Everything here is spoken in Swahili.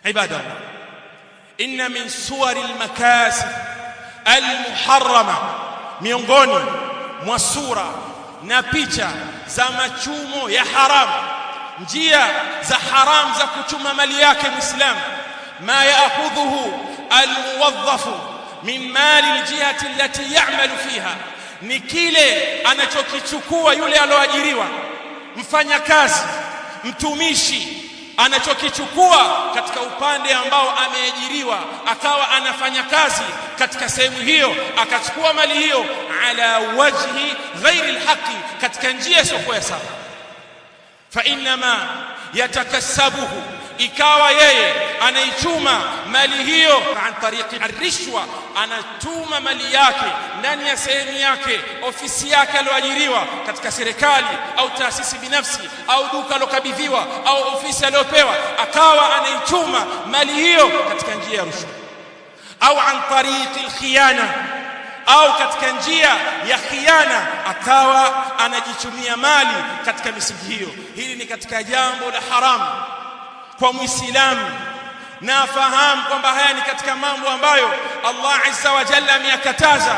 Ibadallah, inna min suwari almakasib almuharrama, miongoni mwa sura na picha za machumo ya haramu, njia za haramu za kuchuma mali yake Muislamu, ma yaakhudhuhu almuwadhafu min mali aljihati allati ya'malu fiha, ni kile anachokichukua yule aloajiriwa, mfanyakazi, mtumishi, anachokichukua katika upande ambao ameajiriwa, akawa anafanya kazi katika sehemu hiyo, akachukua mali hiyo ala wajhi ghairi alhaqi, katika njia isiyo sawa. Fa inma yatakassabuhu, ikawa yeye anaichuma mali hiyo an tariqi arishwa, anatuma mali yake ndani ya sehemu yake, ofisi yake aliyoajiriwa katika serikali au taasisi binafsi au duka alokabidhiwa au ofisi aliyopewa, akawa anaichuma mali hiyo katika njia ya rushwa, au an tariqi alkhiyana, au katika njia ya khiana, akawa anajichumia mali katika misingi hiyo. Hili ni katika jambo la haramu kwa Muislamu, na fahamu kwamba haya ni katika mambo ambayo Allah Azza wa Jalla ameyakataza.